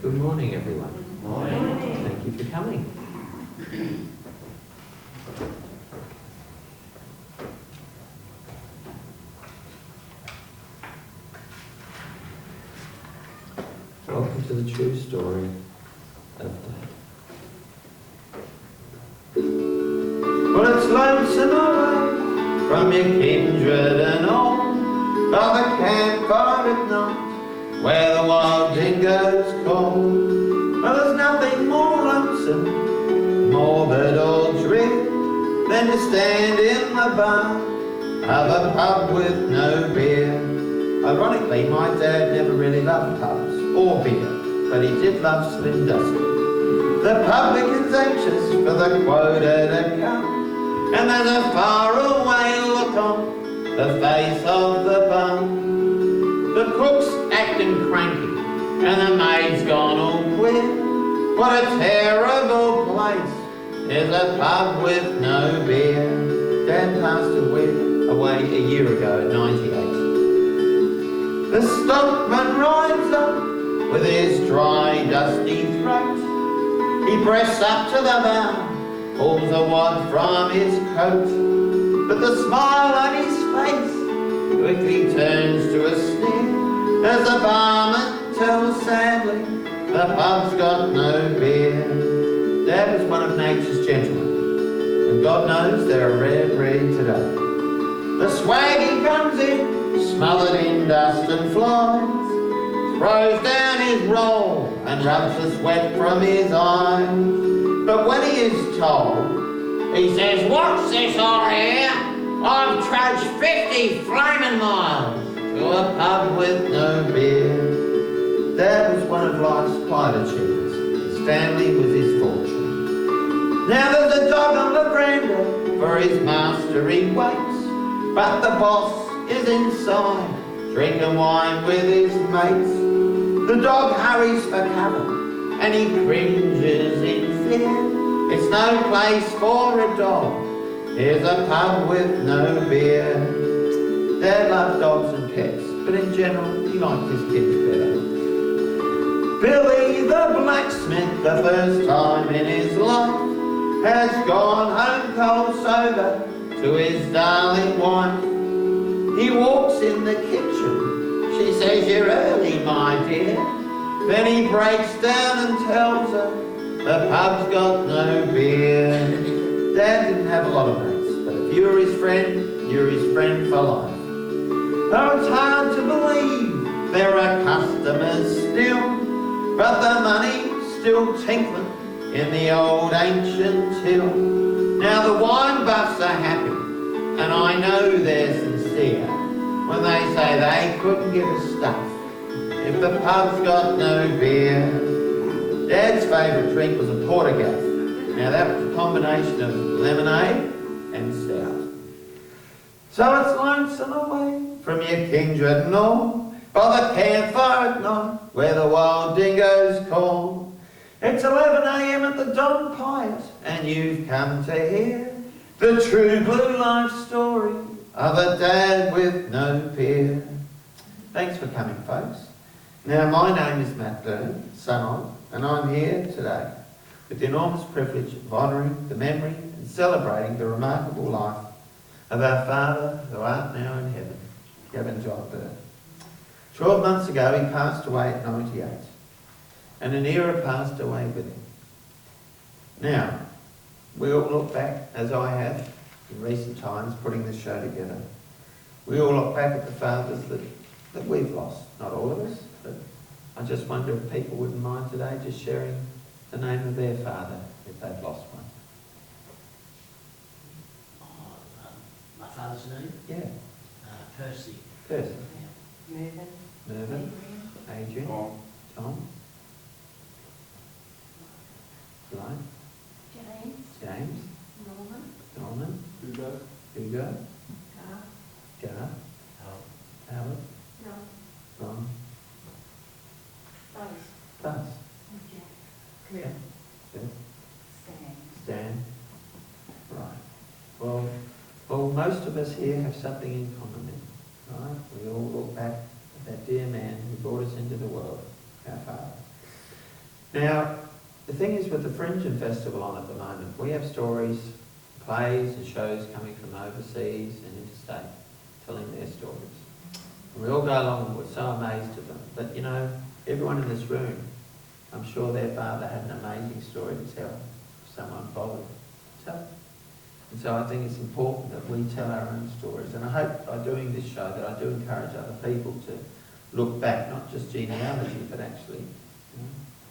Good morning, everyone. Morning. Thank you for coming. Welcome to the true story of Dad. Well, it's lonesome away from your kindred and all, by the campfire at night, where the wild dingoes call. Well, there's nothing more lonesome, morbid or drear, than to stand in the bar of a pub with no beer. Ironically, my dad never really loved pubs or beer, but he did love Slim Dusty. The publican's anxious for the quota to come, and there's a faraway look on the face of the bum. The cook's acting cranky, and the maid's gone all queer. What a terrible place is a pub with no beer. Dad passed away a year ago at 98. The stockman rides up with his dry, dusty throat. He breasts up to the bar, pulls a wad from his coat, but the smile on his face quickly turns to a sneer as the barman tells sadly the pub's got no beer. Dad was one of nature's gentlemen, and God knows they're a rare breed today. The swaggy comes in, smothered in dust and flies, throws down his roll and rubs the sweat from his eyes. But when he is told, he says, "What's this I hear? I've trudged 50 flaming miles to a pub with no beer." Dad was one of life's quiet achievers. His family was his fortune. Now there's a dog on the veranda, for his master he waits, but the boss is inside, drinking wine with his mates. The dog hurries for cover, and he cringes in fear. It's no place for a dog. Here's a pub with no beer. Dad loved dogs and cats, but in general, he liked his kids better. Billy the blacksmith, the first time in his life, has gone home cold sober to his darling wife. He walks in the kitchen. She says, "You're early, my dear." Then he breaks down and tells her the pub's got no beer. Dad didn't have a lot of mates, but if you were his friend, you're his friend for life. Oh, it's hard to believe there are customers still, but the money's still tinkling in the old ancient till. Now the wine buffs are happy, and I know they're sincere when they say they couldn't give a stuff if the pub's got no beer. Dad's favourite drink was a portergaff. Now that was a combination of lemonade and stout. So it's lonesome away from your kindred and all, by the campfire at night where the wild dingoes call. It's 11 a.m. at the Don Pyatt, and you've come to hear the true blue life story of a dad with no peer. Thanks for coming, folks. Now, my name is Matt Byrne, son of, and I'm here today with the enormous privilege of honouring the memory and celebrating the remarkable life of our father, who art now in heaven, Gavin John Byrne. 12 months ago, he passed away at 98, and an era passed away with him. Now, we all look back, as I have in recent times, putting this show together. We all look back at the fathers that we've lost. Not all of us, but I just wonder if people wouldn't mind today just sharing the name of their father if they've lost one. My father's name? Yeah. Percy. Percy. Mervyn. Mervyn. Adrian. Tom. Right. James. Norman. Hugo. Gar. Howard. Ron. Buzz. Cliff. Yeah. Stan. Stan. Right. Well, most of us here have something in common then, right? We all look back at that dear man who brought us into the world, our father. Now, the thing is with the Fringe and Festival on at the moment, we have stories, plays and shows coming from overseas and interstate, telling their stories. And we all go along and we're so amazed at them. But you know, everyone in this room, I'm sure their father had an amazing story to tell if someone bothered to tell. And so I think it's important that we tell our own stories. And I hope by doing this show that I do encourage other people to look back, not just genealogy, but actually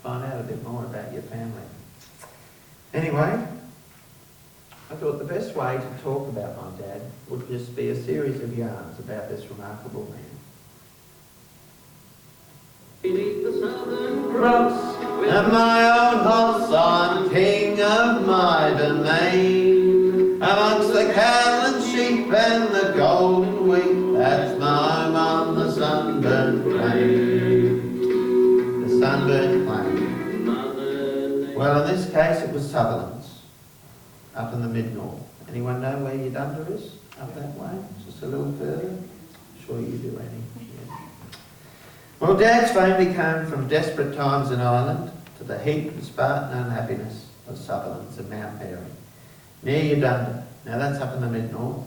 find out a bit more about your family. Anyway, I thought the best way to talk about my dad would just be a series of yarns about this remarkable man. Beneath the Southern Cross, and my own horse, I'm king of my domain. Amongst the cattle and sheep and the golden wheat, that's my home on the sunburned plain. The sunburned plain. Well, in this case it was Sutherland's, up in the mid-north. Anyone know where Yadunda is? Up that way? Just a little further? I'm sure you do, Annie. Yeah. Well, Dad's family came from desperate times in Ireland to the heat and Spartan unhappiness of Sutherland's and Mount Mary, near Yadunda. Now that's up in the mid-north.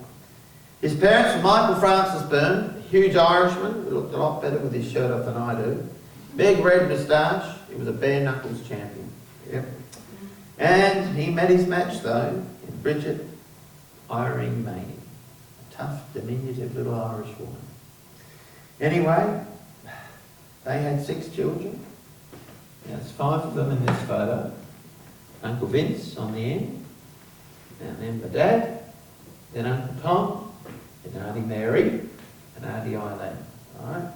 His parents were Michael Francis Byrne, a huge Irishman who looked a lot better with his shirt off than I do. Big red moustache. He was a bare knuckles champion. Yep. And he met his match though in Bridget Irene Maney, a tough, diminutive little Irish woman. Anyway, they had 6 children. There's 5 of them in this photo. Uncle Vince on the end, and then my dad, then Uncle Tom, then Auntie Mary, and Auntie Eileen. Alright?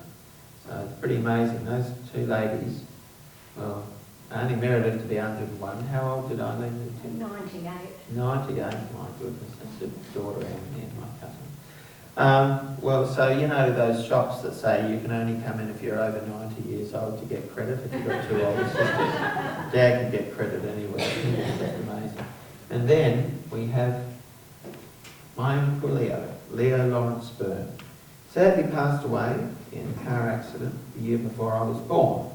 So it's pretty amazing. Those 2 ladies, well, Auntie Mary lived to be 101. How old did Eileen live to? 98. 98, my goodness, that's a daughter out there, my cousin. Well, so you know those shops that say you can only come in if you're over 90 years old to get credit if you've got 2 older sisters. Dad can get credit anyway. It's just amazing. And then we have my Uncle Leo Lawrence Byrne. Sadly passed away in a car accident the year before I was born,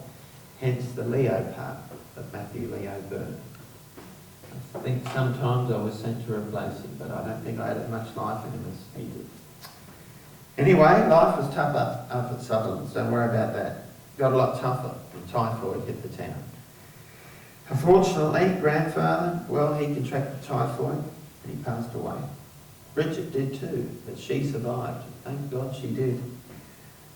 hence the Leo part of Matthew Leo Byrne. I think sometimes I was sent to replace him, but I don't think I had as much life in him as he did. Anyway, life was tough up at Sutherland's, don't worry about that. Got a lot tougher when typhoid hit the town. Unfortunately, grandfather, well, he contracted typhoid and he passed away. Bridget did too, but she survived. Thank God she did.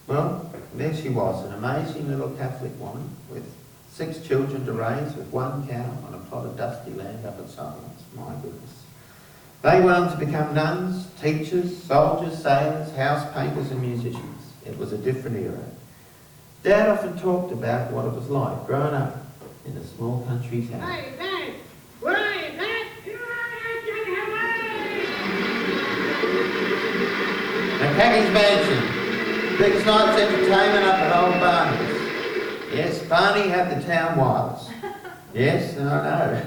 Well, there she was, an amazing little Catholic woman with 6 children to raise with 1 cow on a plot of dusty land up at Sutherland's. My goodness. They went on to become nuns, teachers, soldiers, sailors, house painters and musicians. It was a different era. Dad often talked about what it was like growing up in a small country town. Hey, Dad! Where are you, Dad? McCackey's Mansion. Big night's entertainment up at Old Barney's. Yes, Barney had the town wireless. Yes, I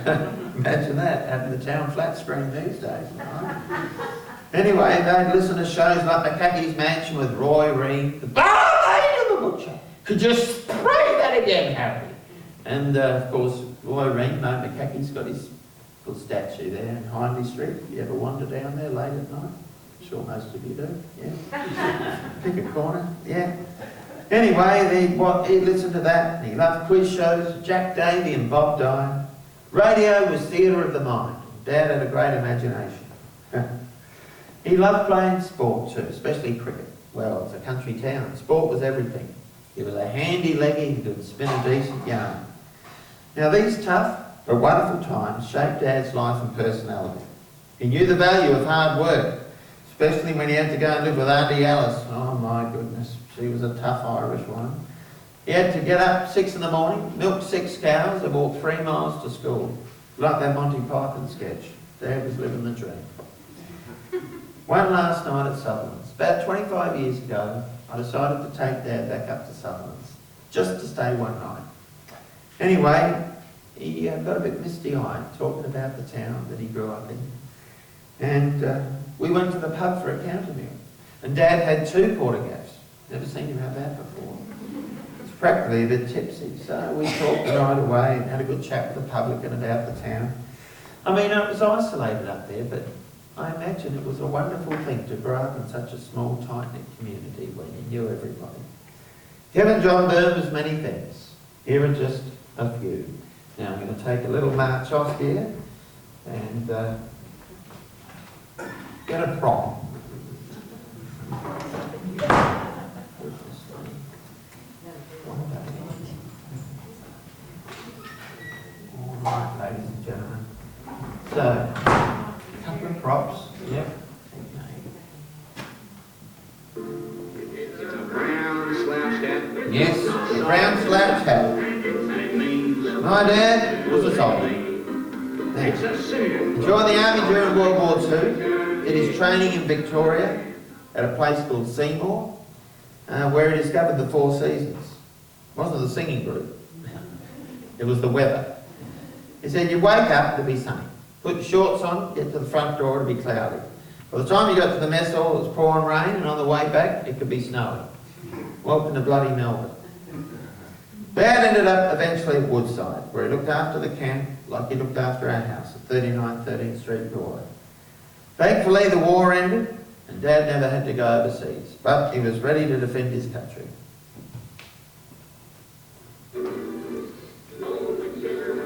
know. Imagine that, having the town flat screen these days. Right? Anyway, they'd listen to shows like McCackey's Mansion with Roy Reed, the Barmaid and the Butcher. Could you spray that again, Harry? And of course, Roy Reed, Mo McCackey's got his little statue there in Hindley Street. If you ever wander down there late at night, I'm sure most of you do, yeah. Pick a corner, yeah. Anyway, he listened to that, and he loved quiz shows, Jack Davy and Bob Dine. Radio was theatre of the mind. Dad had a great imagination. He loved playing sport too, especially cricket. Well, it's a country town. Sport was everything. He was a handy leggy who could spin a decent yarn. Now these tough but wonderful times shaped Dad's life and personality. He knew the value of hard work, especially when he had to go and live with Auntie Alice. Oh my goodness, she was a tough Irish woman. He had to get up 6 in the morning, milk 6 cows and walk 3 miles to school. Like that Monty Python sketch. Dad was living the dream. One last night at Sutherland's. About 25 years ago, I decided to take Dad back up to Sutherland's, just to stay one night. Anyway, he got a bit misty-eyed talking about the town that he grew up in. And we went to the pub for a counter meal. And Dad had 2 portergaffs. Never seen him have that before. It's practically a bit tipsy, so we talked right away and had a good chat with the publican about the town. I mean, it was isolated up there, but I imagine it was a wonderful thing to grow up in such a small, tight-knit community where you knew everybody. Kevin John Byrne was many things. Here are just a few. Now I'm going to take a little march off here and get a prop. All right, ladies and gentlemen. So, a couple of props. Yep. It's a brown slouch hat. Yes, a brown slouch hat. My dad was a soldier. It's a symbol. Joined the army during World War II. Did his training in Victoria at a place called Seymour, where he discovered the Four Seasons. It wasn't the singing group. It was the weather. He said, you wake up to be sunny. Put your shorts on, get to the front door, to be cloudy. By the time you got to the mess hall, it was pouring rain, and on the way back, it could be snowing. Welcome to bloody Melbourne. Dad ended up eventually at Woodside, where he looked after the camp like he looked after our house at 39 13th Street, Galway. Thankfully, the war ended, and Dad never had to go overseas, but he was ready to defend his country.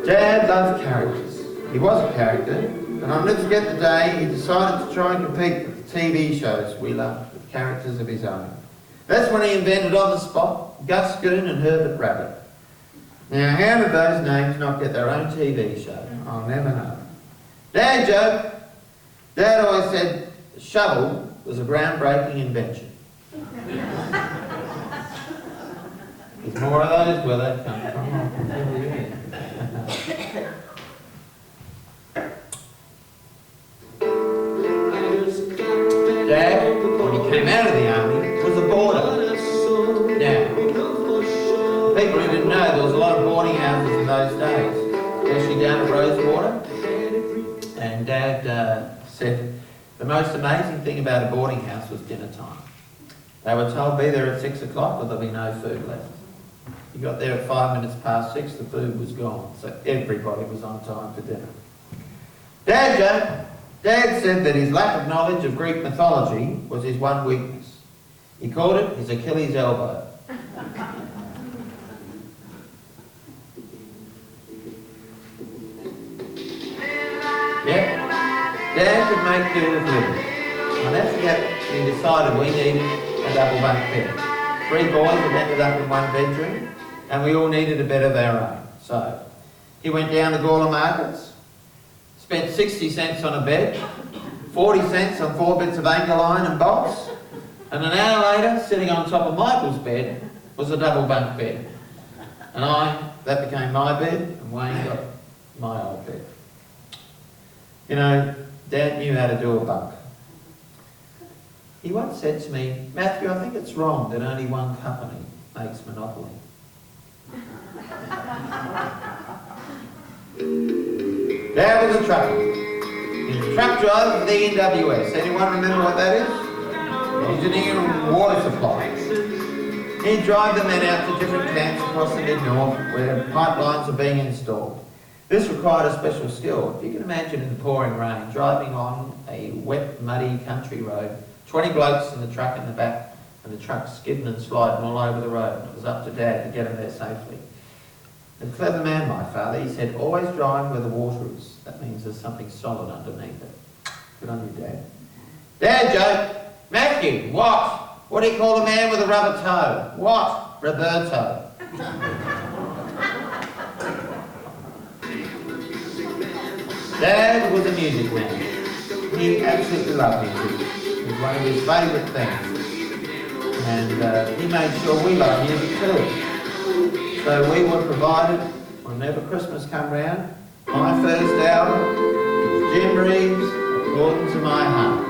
Dad loved characters. He was a character, and I'll never forget the day he decided to try and compete with the TV shows we loved with characters of his own. That's when he invented on the spot Gus Goon and Herbert Rabbit. Now, how did those names not get their own TV show? I'll never know. Dad joke. Dad always said the shovel was a groundbreaking invention. There's more of those where that comes from. I can tell you. Dad, when he came out of the army, was a boarder. Now, people who didn't know, there was a lot of boarding houses in those days, especially down at Rosewater. And Dad said the most amazing thing about a boarding house was dinner time. They were told be there at 6 o'clock or there'll be no food left. You got there at 5 minutes past 6, the food was gone, so everybody was on time for dinner. Dad said that his lack of knowledge of Greek mythology was his one weakness. He called it his Achilles elbow. Yep, Dad could make do with living. I'll never forget he decided we needed a double bunk bed. 3 boys had ended up in one bedroom, and we all needed a bed of our own. So he went down the Gawler markets, spent 60 cents on a bed, 40 cents on 4 bits of anchor line and bolts, and an hour later, sitting on top of Michael's bed, was a double bunk bed. And that became my bed, and Wayne got my old bed. You know, Dad knew how to do a bunk. He once said to me, Matthew, I think it's wrong that only one company makes Monopoly. Dad was a trucker. He was a truck driver for the NWS. Anyone remember what that is? Engineering and water supplies. He'd drive the men out to different camps across the mid-north where pipelines are being installed. This required a special skill. If you can imagine in the pouring rain, driving on a wet, muddy country road, 20 blokes in the truck in the back, and the truck skidding and sliding all over the road. It was up to Dad to get him there safely. A clever man, my father, he said, always drive where the water is. That means there's something solid underneath it. Good on you, Dad. Dad joke. Matthew, what? What do you call a man with a rubber toe? What? Roberto. Dad was a music man. He absolutely loved music. It was one of his favourite things. And he made sure we loved music too. So we were provided, whenever Christmas come round, my first album was Jim Reeves, According to My Heart.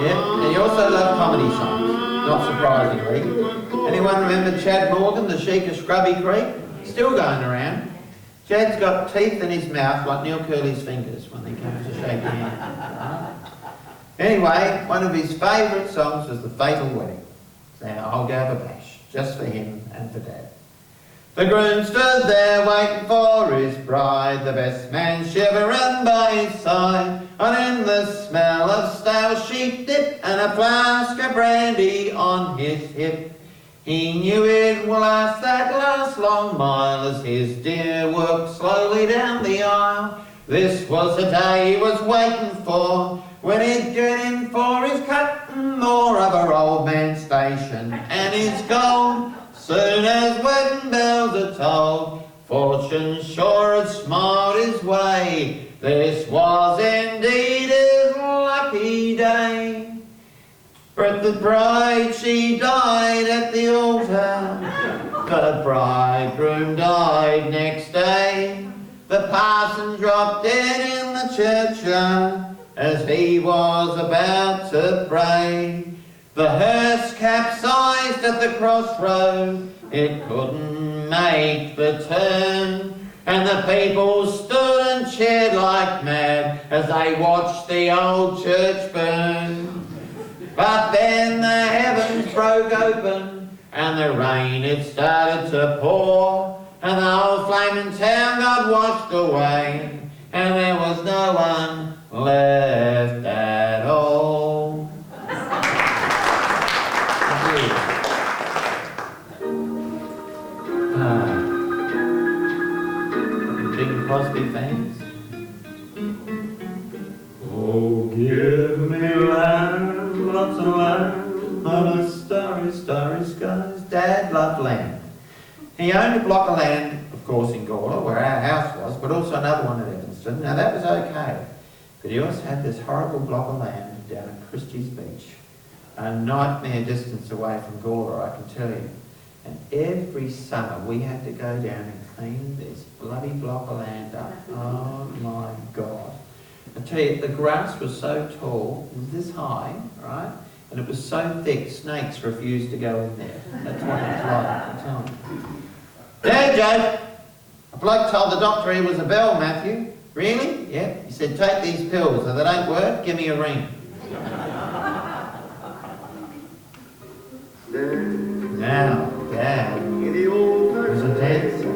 Yeah, and he also loved comedy songs, not surprisingly. Anyone remember Chad Morgan, the Sheik of Scrubby Creek? Still going around. Chad's got teeth in his mouth like Neil Curley's fingers when he comes to shake your hand. Anyway, one of his favourite songs was The Fatal Wedding. So I'll go have a bash, just for him and for Dad. The groom stood there waiting for his bride, the best man shivering by his side, and in the smell of stale sheep dip and a flask of brandy on his hip. He knew it will last that last long mile as his dear worked slowly down the aisle. This was the day he was waiting for, when he'd get in for his cut and more of her old man's station and his gold. Soon as wedding bells are tolled, fortune sure had smiled his way. This was indeed his lucky day. But the bride, she died at the altar. The bridegroom died next day. The parson dropped dead in the churchyard as he was about to pray. The hearse capsized at the crossroad. It couldn't make the turn. And the people stood and cheered like mad as they watched the old church burn. But then the heavens broke open and the rain it started to pour, and the whole flaming town got washed away, and there was no one left at all. Big Crosby fans? Oh, give me land, lots of land, on a starry, starry skies. Dad loved land. He owned a block of land, of course, in Gawler, where our house was, but also another one at Evanston. Now, that was okay. But he also had this horrible block of land down at Christie's Beach, a nightmare distance away from Gawler, I can tell you. And every summer we had to go down and clean this bloody block of land up. Oh my God. I tell you, the grass was so tall, it was this high, right? And it was so thick, snakes refused to go in there. That's what it was like, I'm telling you. There, Joe! A bloke told the doctor he was a bell, Matthew. Really? Yeah. He said, take these pills. If they don't work, give me a ring. Now, Dad was a dancer.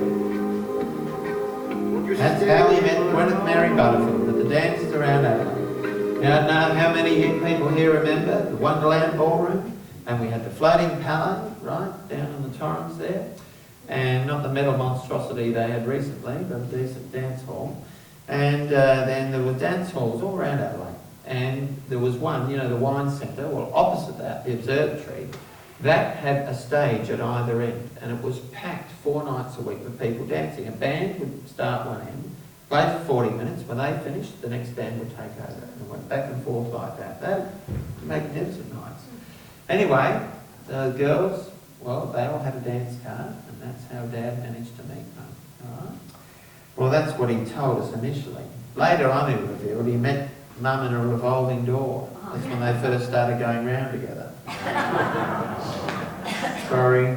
That's how he met Gwyneth Mary Butterfield at the dances around Adelaide. Now, I don't know how many people here remember the Wonderland Ballroom, and we had the floating palais, right, down in the Torrens there, and not the metal monstrosity they had recently, but a decent dance hall. And then there were dance halls all around Adelaide. And there was one, you know, the wine centre, well, opposite that, the observatory, that had a stage at either end, and it was packed 4 nights a week with people dancing. A band would start one end, play for 40 minutes. When they finished, the next band would take over, and it went back and forth like that. They were magnificent nights. Anyway, the girls, well, they all had a dance card, and that's how Dad managed to meet them. All right? Well, that's what he told us initially. Later on, he revealed he met Mum in a revolving door. That's when they first started going round together. Sorry.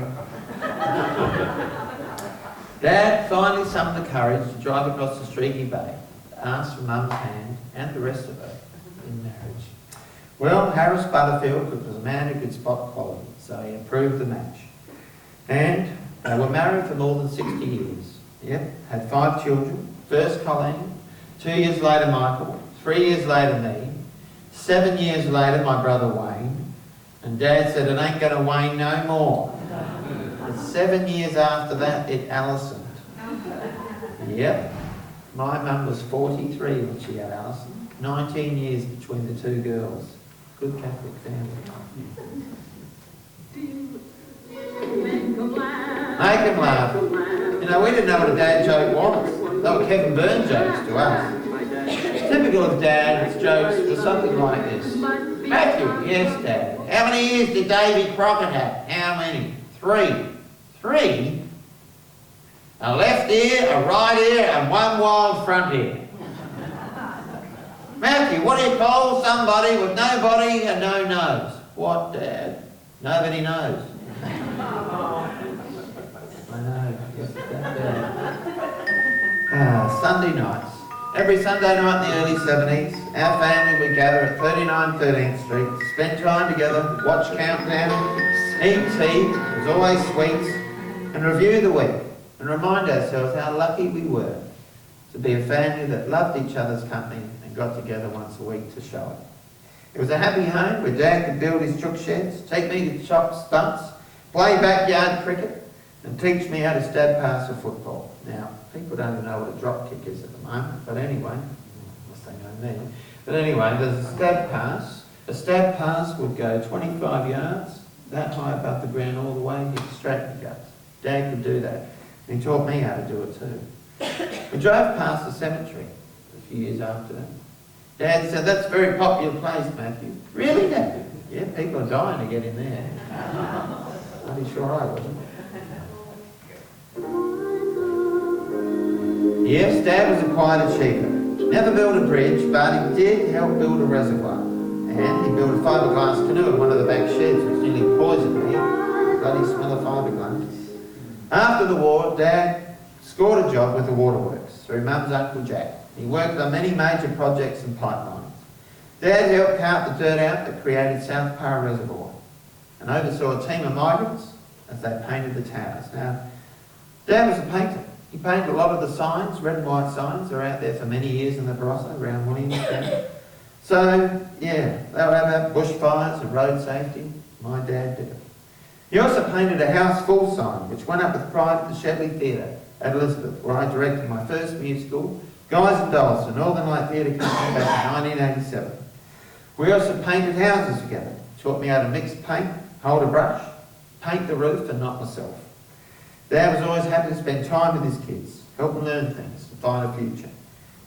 Dad finally summoned the courage to drive across the streaky bay, to ask for Mum's hand and the rest of her in marriage. Well, Harris Butterfield was a man who could spot quality, so he approved the match. And they were married for more than 60 years. Yep, had 5 children. First Colleen, 2 years later Michael, 3 years later me, 7 years later my brother Wayne, and Dad said it ain't going to wane no more. And 7 years after that, it Allisoned. Yep, my mum was 43 when she had Allison. 19 years between the 2 girls. Good Catholic family. Make them laugh. You know, we didn't know what a dad joke was. They were Kevin Byrne jokes to us. Typical of Dad's jokes was something like this. Matthew, yes, Dad. How many ears did Davy Crockett have? How many? 3. 3? A left ear, a right ear, and 1 wild front ear. Matthew, what do you call somebody with no body and no nose? What, Dad? Nobody knows. I know, yes, it's that bad. Sunday nights. Every Sunday night in the early 70s, our family would gather at 39 13th Street, spend time together, watch Countdown, eat tea, it was always sweets, and review the week, and remind ourselves how lucky we were to be a family that loved each other's company and got together once a week to show it. It was a happy home where Dad could build his chook sheds, take me to chop stunts, play backyard cricket, and teach me how to stab pass a football. Now, people don't even know what a drop kick is at the moment, but anyway, unless they know me. But anyway, there's a stab pass. A stab pass would go 25 yards, that high above the ground all the way, hit straight in the guts. Dad could do that. And he taught me how to do it too. We drove past the cemetery a few years after that. Dad said, "That's a very popular place, Matthew." "Really, Dad?" "Yeah, people are dying to get in there." Pretty sure I wasn't. Yes, Dad was a quiet achiever. Never built a bridge, but he did help build a reservoir. And he built a fiberglass canoe in one of the back sheds, which nearly poisoned me. Bloody smell of fiberglass. After the war, Dad scored a job with the waterworks through Mum's Uncle Jack. He worked on many major projects and pipelines. Dad helped cart the dirt out that created South Parra Reservoir and oversaw a team of migrants as they painted the towers. Now, Dad was a painter. He painted a lot of the signs, red and white signs. They're out there for many years in the Barossa around Williamstown. So, yeah, they were about bushfires and road safety. My dad did it. He also painted a house full sign, which went up with pride at the Shedley Theatre at Elizabeth, where I directed my first musical, Guys and Dolls, the Northern Light Theatre Company back in 1987. We also painted houses together. Taught me how to mix paint, hold a brush, paint the roof, and not myself. Dad was always happy to spend time with his kids, help them learn things, and find a future.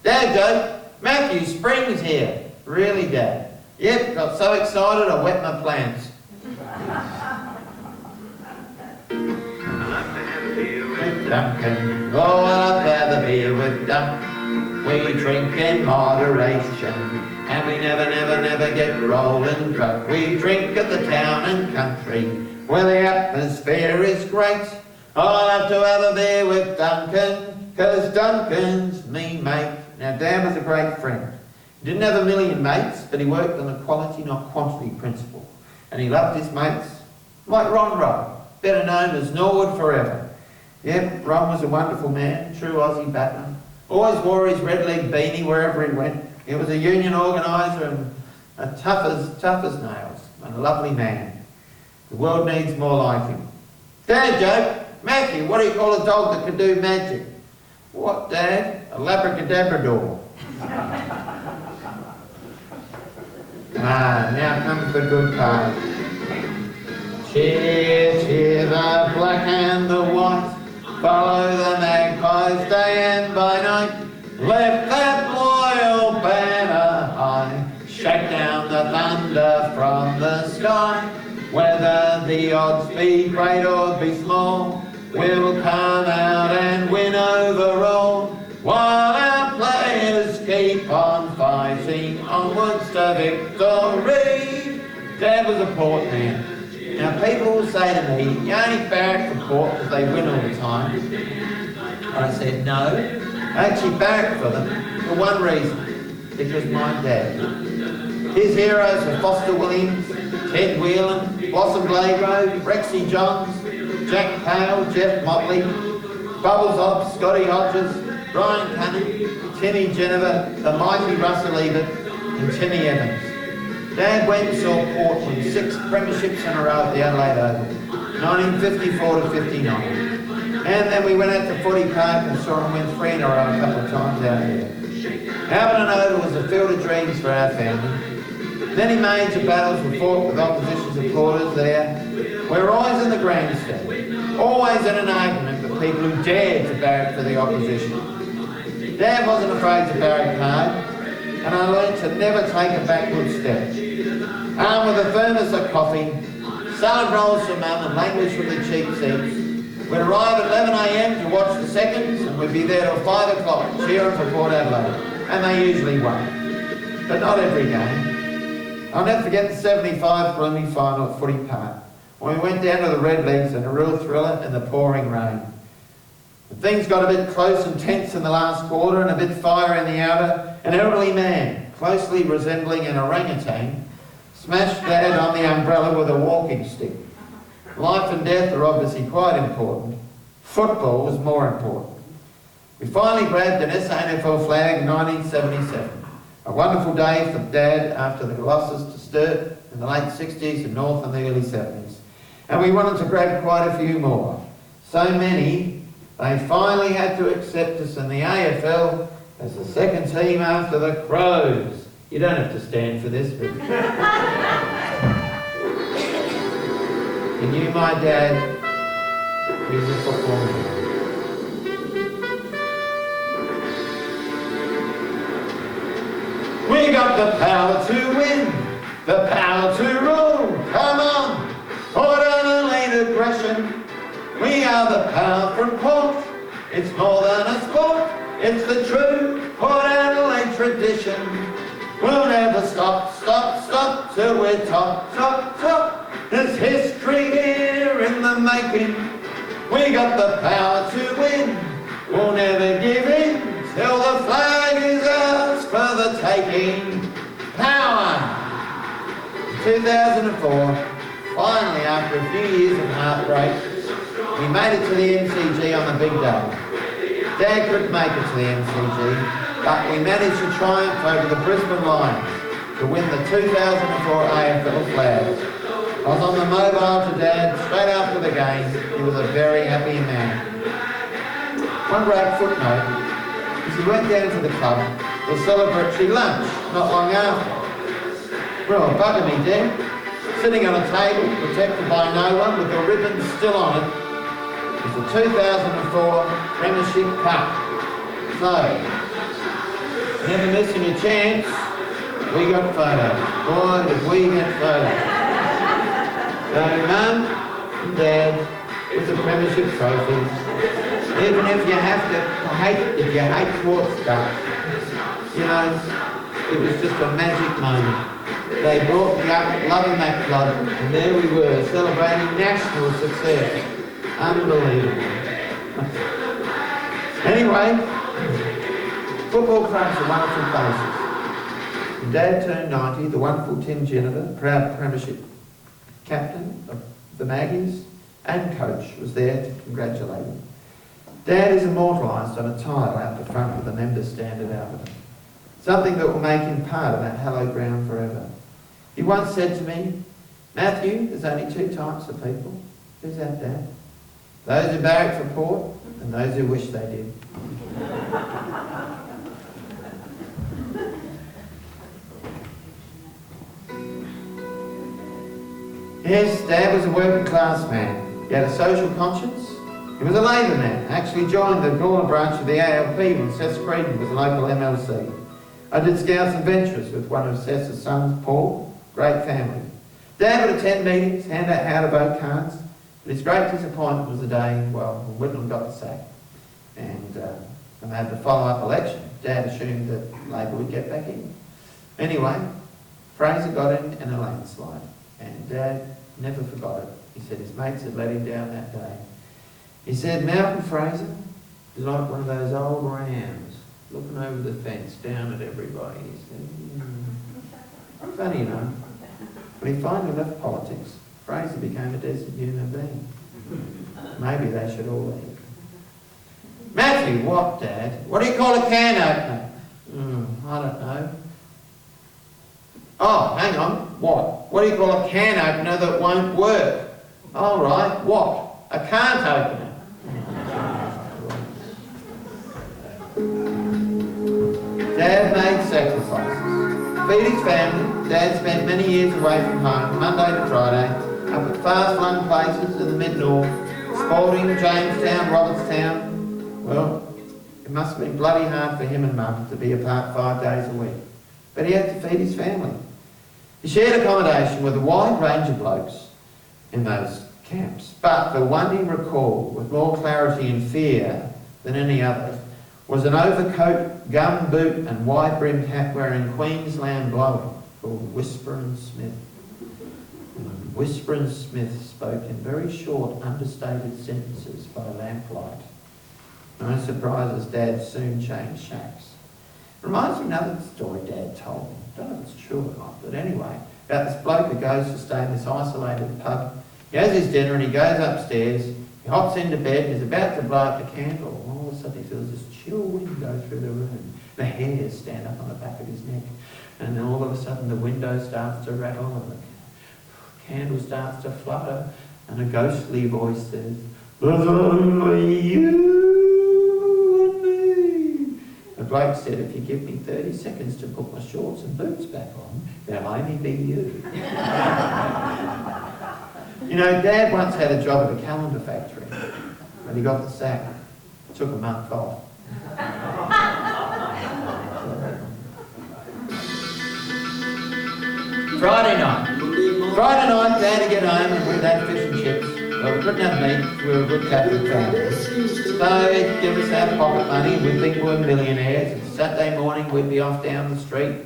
"Dad, Joe, Matthew, spring's here." "Really, Dad?" "Yep, got so excited I wet my plants." With Duncan, oh, I'd rather be with Duncan. We drink in moderation, and we never get rolling drunk. We drink at the town and country, where the atmosphere is great. I'll have to have a beer with Duncan, 'cause Duncan's me mate. Now, Dan was a great friend. He didn't have a million mates, but he worked on the quality, not quantity principle. And he loved his mates, like Ron Rowe, better known as Norwood forever. Yep, Ron was a wonderful man, true Aussie battler. Always wore his red leg beanie wherever he went. He was a union organiser and tough as nails, and a lovely man. The world needs more like him. "Dad, Joe, Matthew, what do you call a dog that can do magic?" "What, Dad?" "A Labracadabrador." Now comes the good part. Cheer, cheer the black and the white, follow the magpies day and by night. Lift that loyal banner high, shake down the thunder from the sky. Whether the odds be great or be small, we'll come out and win overall. While our players keep on fighting onwards to victory. Dad was a Port man. Now people will say to me, "You only barrack for Port because they win all the time." I said, "No, I actually barrack for them for one reason, because my dad." His heroes were Foster Williams, Ted Whelan, Blossom Blagrove, Rexy Johns, Jack Hale, Jeff Motley, Bubbles Hobbs, Scotty Hodges, Brian Cunning, Timmy Geneva, the mighty Russell Ebert, and Timmy Evans. Dad went and saw Port win 6 premierships in a row at the Adelaide Oval, 1954 to 59. And then we went out to Footy Park and saw him win 3 in a row a couple of times out here. Albion Oval was a field of dreams for our family. Many major battles were fought with opposition supporters there. We were always in the grandstand, always in an argument with people who dared to barrack for the opposition. Dad wasn't afraid to barrack hard, and I learned to never take a backward step. Armed with a thermos of coffee, salad rolls for Mum and language from the cheap seats, we'd arrive at 11 a.m. to watch the seconds, and we'd be there till 5 o'clock cheering for Port Adelaide, and they usually won. But not every game. I'll never forget the 75 preliminary final at Footy Park, when we went down to the Red Legs in a real thriller in the pouring rain. Things got a bit close and tense in the last quarter and a bit fire in the outer. An elderly man, closely resembling an orangutan, smashed Dad on the umbrella with a walking stick. Life and death are obviously quite important. Football was more important. We finally grabbed an SANFL flag in 1977. A wonderful day for Dad after the losses to Sturt in the late 60s and North in the early 70s. And we wanted to grab quite a few more. So many, they finally had to accept us in the AFL as the second team after the Crows. You don't have to stand for this, but... You knew my dad, he was a football man. We got the power to win, the power to rule. Come on, order and lead aggression. We are the power from port. It's more than a sport, it's the true Port Adelaide tradition. We'll never stop, stop, stop till we're top, top, top. There's history here in the making. We got the power to win. We'll never give in till the flag is ours for the taking. Power! In 2004, finally after a few years of heartbreak, we made it to the MCG on the big day. Dad couldn't make it to the MCG, but we managed to triumph over the Brisbane Lions to win the 2004 AFL flag. I was on the mobile to Dad straight after the game. He was a very happy man. One great footnote is he went down to the club for celebratory lunch not long after. Well, bugger me, Dad. Sitting on a table protected by no one with the ribbon still on it was the 2004 Premiership Cup. So, never missing a chance, we got photos. Boy, did we get photos. So, Mum and Dad with the Premiership trophies. Even if you hate sports stuff, you know, it was just a magic moment. They brought me up loving that club, and there we were, celebrating national success. Unbelievable. Anyway, football clubs are wonderful places. When Dad turned 90, the wonderful Tim Jennifer, proud Premiership captain of the Maggies and coach, was there to congratulate him. Dad is immortalised on a tile out the front with the members standard out of him. Something that will make him part of that hallowed ground forever. He once said to me, Matthew, there's only two types of people. Who's that, Dad? Those who barrack for port and those who wish they did. Yes, Dad was a working class man. He had a social conscience. He was a Labor man. I actually joined the Gawler branch of the ALP when Seth Creedon was a local MLC. I did Scouts and Ventures with one of Seth's sons, Paul. Great family. Dad would attend meetings, hand out how to vote cards, but his great disappointment was the day, well, when Whitlam got the sack. And when they had the follow-up election, Dad assumed that Labor would get back in. Anyway, Fraser got in a landslide, and Dad never forgot it. He said his mates had let him down that day. He said, Malcolm Fraser is like one of those old rams looking over the fence down at everybody. He said, funny, you know. When he finally left politics, Fraser became a decent human being. Maybe they should all leave. Matthew, what, Dad? What do you call a can opener? I don't know. Oh, hang on. What? What do you call a can opener that won't work? All right. What? A can't opener. Dad made sacrifices. Feed his family. Dad spent many years away from home, Monday to Friday, up at far-flung places in the mid-north, Spalding, Jamestown, Robertstown. Well, it must have been bloody hard for him and Mum to be apart 5 days a week. But he had to feed his family. He shared accommodation with a wide range of blokes in those camps. But the one he recalled with more clarity and fear than any other was an overcoat, gum boot and wide-brimmed hat wearing Queensland blower called Whisper and Smith. Whisper and Smith spoke in very short, understated sentences by lamplight. No surprises, Dad soon changed shacks. Reminds me of another story Dad told me. Don't know if it's true or not, but anyway, about this bloke who goes to stay in this isolated pub. He has his dinner and he goes upstairs, he hops into bed and he's about to blow out the candle. And all of a sudden he feels this chill wind go through the room. The hairs stand up on the back of his neck. And then all of a sudden the window starts to rattle and the candle starts to flutter and a ghostly voice says, "There's only you and me." The bloke said, "If you give me 30 seconds to put my shorts and boots back on, there'll only be you." You know, Dad once had a job at a calendar factory. When he got the sack, took a month off. Friday night, Dad would get home and we'd have fish and chips. Well, we couldn't have meat, we were a good Catholic family. So he'd give us our pocket money, we'd think we were millionaires. And Saturday morning we'd be off down the street.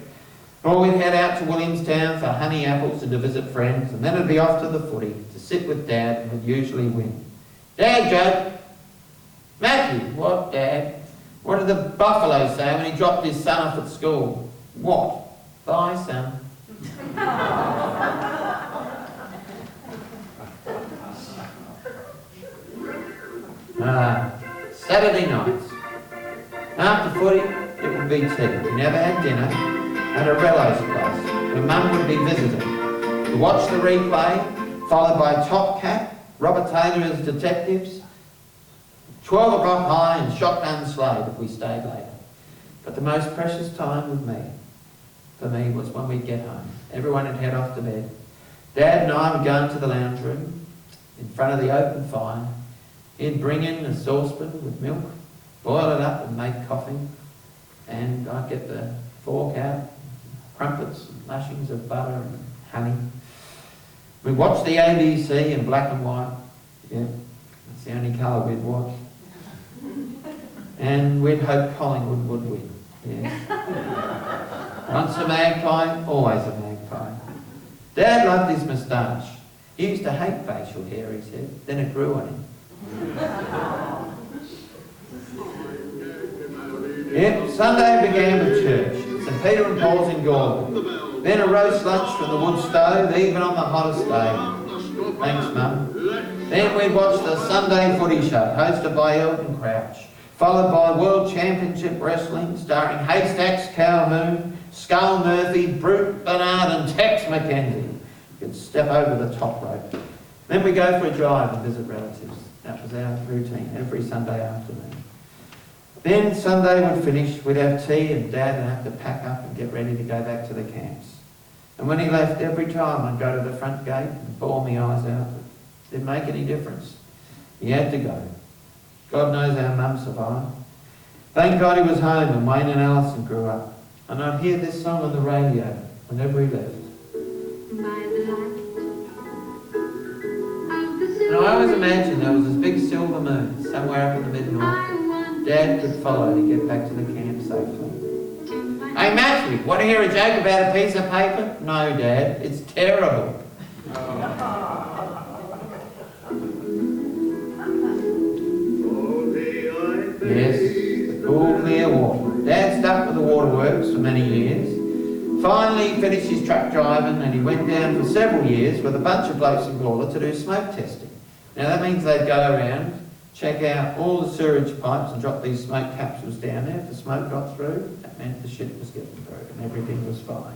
Or we'd head out to Williamstown for honey apples and to visit friends. And then it'd be off to the footy, to sit with Dad, and we'd usually win. "Dad joke." "Matthew." "What, Dad?" "What did the buffalo say when he dropped his son off at school?" "What?" "Bye, son." Saturday nights. After footy, it would be tea. We never had dinner at a Rello's place, where Mum would be visiting. To watch the replay, followed by Top Cat, Robert Taylor as detectives, 12 o'clock high and Shotgun Slade if we stayed later. But the most precious time with me, for me, was when we'd get home. Everyone would head off to bed. Dad and I would go into the lounge room, in front of the open fire. He'd bring in a saucepan with milk, boil it up and make coffee. And I'd get the fork out, crumpets and lashings of butter and honey. We'd watch the ABC in black and white. Yeah, that's the only colour we'd watch. And we'd hope Collingwood would win. Yeah. Once a magpie, always a magpie. Dad loved his moustache. He used to hate facial hair, he said. Then it grew on him. Yep, Sunday began with church. St Peter and Paul's in Galway. Then a roast lunch from the wood stove, even on the hottest day. Thanks, Mum. Then we'd watch the Sunday footy show, hosted by Elton Crouch, followed by World Championship Wrestling, starring Haystacks Calhoun, Skull Murphy, Brute Bernard and Tex McKenzie. You could step over the top rope. Then we'd go for a drive and visit relatives. That was our routine, every Sunday afternoon. Then Sunday would finish, we'd have tea and Dad would have to pack up and get ready to go back to the camps. And when he left, every time I'd go to the front gate and bawl my eyes out. It didn't make any difference. He had to go. God knows our Mum survived. Thank God he was home and Wayne and Alison grew up. And I'd hear this song on the radio whenever he left. And I always imagined there was this big silver moon somewhere up in the mid-north. Dad could follow to get back to the camp safely. "Hey Matthew, want to hear a joke about a piece of paper?" "No, Dad, it's terrible." Yes, the cool, clear water. Dad stuck with the waterworks for many years. Finally, he finished his truck driving and he went down for several years with a bunch of blokes in Gawler to do smoke testing. Now that means they'd go around, check out all the sewage pipes and drop these smoke capsules down there. If the smoke got through, that meant the shit was getting through and everything was fine.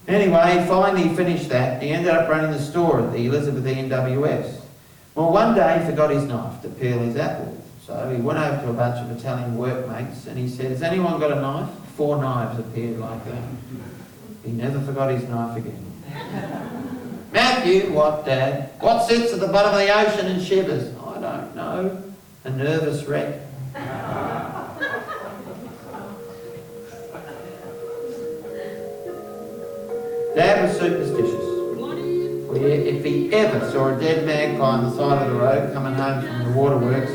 Anyway, finally he finished that. He ended up running the store at the Elizabeth ENWS. Well, one day he forgot his knife to peel his apple. So he went over to a bunch of Italian workmates and he said, "Has anyone got a knife?" 4 knives appeared like that. He never forgot his knife again. "Matthew." "What, Dad?" "What sits at the bottom of the ocean and shivers?" "I don't know." "A nervous wreck." Dad was superstitious. If he ever saw a dead magpie on the side of the road coming home from the waterworks,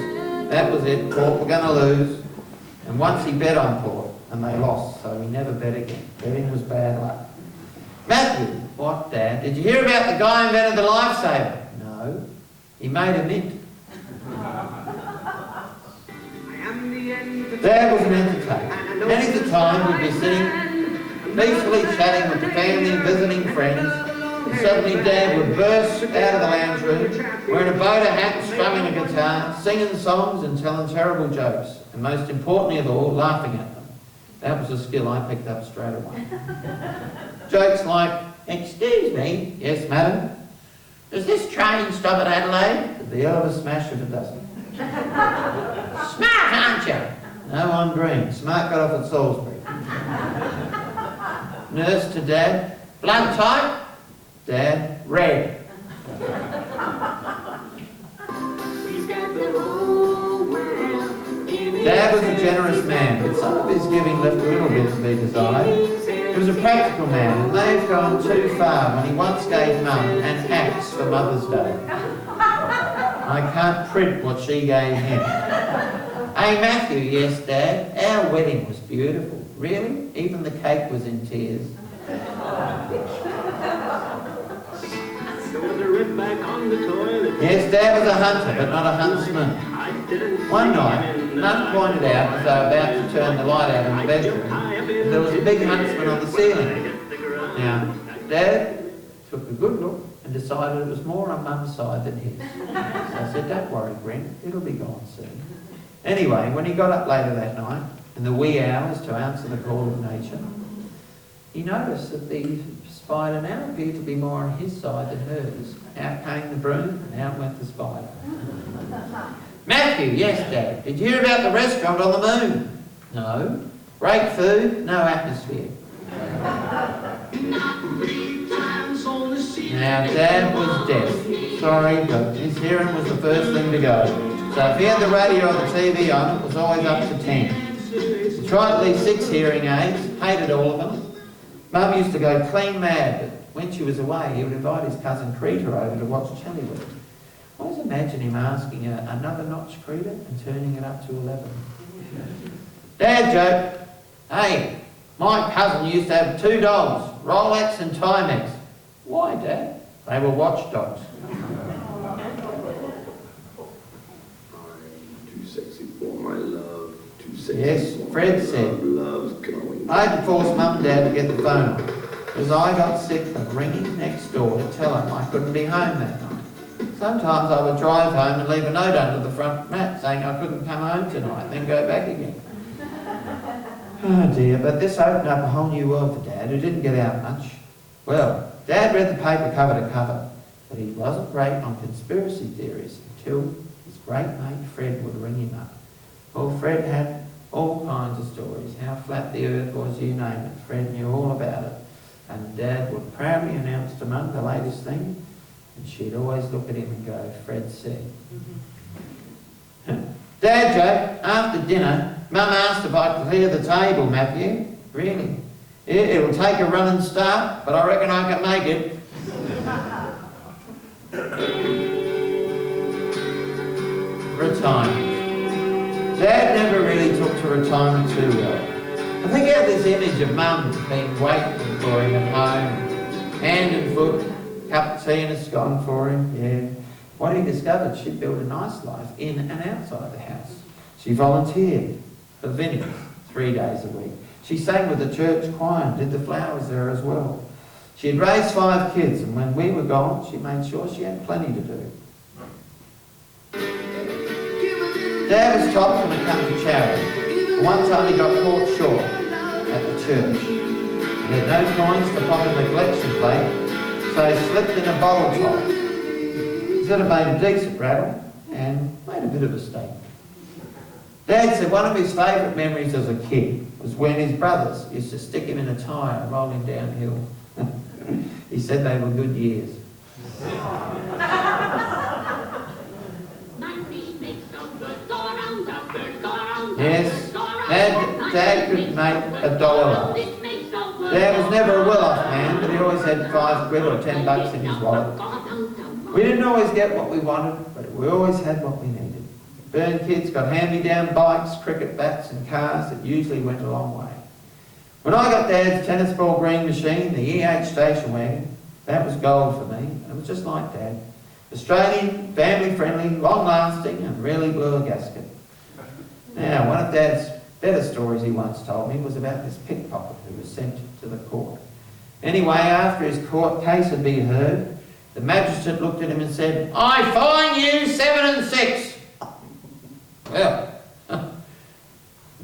that was it. Port were going to lose. And once he bet on Port, and they lost, so he never bet again. Betting was bad luck. "Matthew." "What, Dad?" "Did you hear about the guy who invented the lifesaver?" "No." "He made a mint." Dad was an entertainer. Many a time we'd be sitting peacefully chatting with the family and visiting friends, and suddenly Dad would burst out of the lounge room, wearing a bowler hat and strumming a guitar, singing songs and telling terrible jokes, and most importantly of all, laughing at them. That was a skill I picked up straight away. Jokes like, "Excuse me." "Yes, madam." "Does this train stop at Adelaide?" The elder smashed it a dozen. "Smart, aren't you?" "No, I'm green. Smart got off at Salisbury." Nurse to Dad, "Blood type?" Dad, "Red." Dad was a generous man, but some of his giving left a little bit to be desired. He was a practical man and may have gone too far when he once gave Mum an axe for Mother's Day. I can't print what she gave him. "Hey Matthew." "Yes, Dad." "Our wedding was beautiful." "Really?" "Even the cake was in tears." Yes, Dad was a hunter, but not a huntsman. One night, Mum pointed out as they were about to turn the light out in the bedroom, that there was a big huntsman on the ceiling. Now, Dad took a good look and decided it was more on Mum's side than his. So I said, "Don't worry, Gren, it'll be gone soon." Anyway, when he got up later that night, in the wee hours to answer the call of nature, he noticed that the spider now appeared to be more on his side than hers. Out came the broom and out went the spider. "Matthew." "Yes, Dad." "Did you hear about the restaurant on the moon?" "No." "Great food, no atmosphere." Now, Dad was deaf. Sorry, but his hearing was the first thing to go. So if he had the radio or the TV on, it was always up to 10. He tried at least 6 hearing aids, hated all of them. Mum used to go clean mad, but when she was away, he would invite his cousin Creeter over to watch Chillywood. I always imagine him asking another notch, Creeter, and turning it up to 11. Dad joke, "Hey, my cousin used to have 2 dogs, Rolex and Timex." "Why, Dad?" "They were watchdogs." Too sexy for my love. Too sexy. Yes, for Fred my said. Love's going. I had to force Mum and Dad to get the phone on, because I got sick of ringing next door to tell them I couldn't be home that night. Sometimes I would drive home and leave a note under the front mat saying I couldn't come home tonight, then go back again. Oh dear, but this opened up a whole new world for Dad, who didn't get out much. Well, Dad read the paper cover to cover, but he wasn't great on conspiracy theories until his great mate Fred would ring him up. Well, Fred had all kinds of stories, how flat the earth was, you name it. Fred knew all about it. And Dad would proudly announce to Mum the latest thing, and she'd always look at him and go, "Fred said." Dad joke, after dinner, Mum asked if I'd clear the table, Matthew. "Really?" "Yeah, it'll take a running start, but I reckon I can make it." Retirement. Dad never really took to retirement too well. I think he had this image of Mum being waiting for him at home, hand and foot, cup of tea and a scone for him, yeah. What he discovered, she'd built a nice life in and outside the house. She volunteered for Vinnie 3 days a week. She sang with the church choir and did the flowers there as well. She had raised 5 kids, and when we were gone, she made sure she had plenty to do. Dad was topped when it came to charity. But one time he got caught short at the church. He had no coins to pop in the collection plate, so he slipped in a bottle top. He sort of made a decent rattle and made a bit of a statement. Dad said one of his favourite memories as a kid was when his brothers used to stick him in a tyre and roll him downhill. He said they were good years. Yes, Dad could make $1 last. Dad was never a well-off man, but he always had 5 quid or $10 in his wallet. We didn't always get what we wanted, but we always had what we needed. Burn kids got hand-me-down bikes, cricket bats and cars that usually went a long way. When I got Dad's tennis ball green machine, the EH station wagon, that was gold for me. It was just like Dad. Australian, family-friendly, long-lasting and really blew a gasket. Now, one of Dad's Better stories he once told me was about this pickpocket who was sent to the court. Anyway, after his court case had been heard, the magistrate looked at him and said, "I fine you 7 and 6. Well, the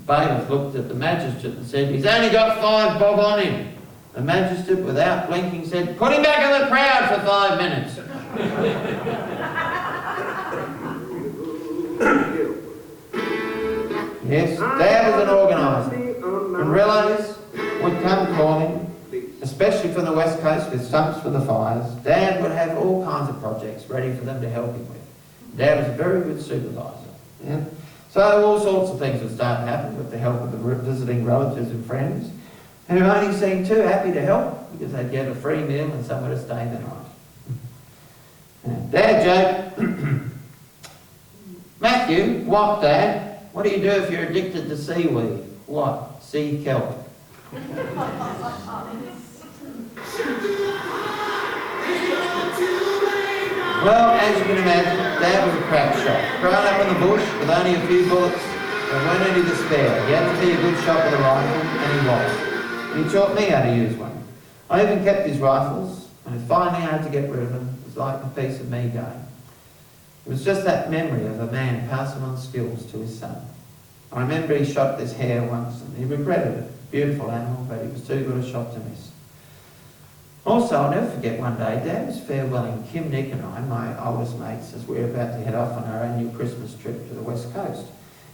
bailiff looked at the magistrate and said, "He's only got 5 bob on him." The magistrate, without blinking, said, "Put him back in the crowd for 5 minutes." Yes, Dad was an organiser. When relatives would come calling, especially from the West Coast with stumps for the fires, Dad would have all kinds of projects ready for them to help him with. Dad was a very good supervisor. Yeah? So all sorts of things would start to happen with the help of the visiting relatives and friends, who only seemed too happy to help because they'd get a free meal and somewhere to stay the night. Dad joke, "Matthew, what, Dad? What do you do if you're addicted to seaweed?" "What? Sea kelp." Well, as you can imagine, Dad was a crack shot. Growing up in the bush with only a few bullets, there weren't any to spare. He had to be a good shot with a rifle, and he was. And he taught me how to use one. I even kept his rifles, and finding out how to get rid of them was like a piece of me going. It was just that memory of a man passing on skills to his son. I remember he shot this hare once, and he regretted it. Beautiful animal, but he was too good a shot to miss. Also, I'll never forget one day, Dad was farewelling Kim, Nick and I, my oldest mates, as we were about to head off on our annual Christmas trip to the West Coast.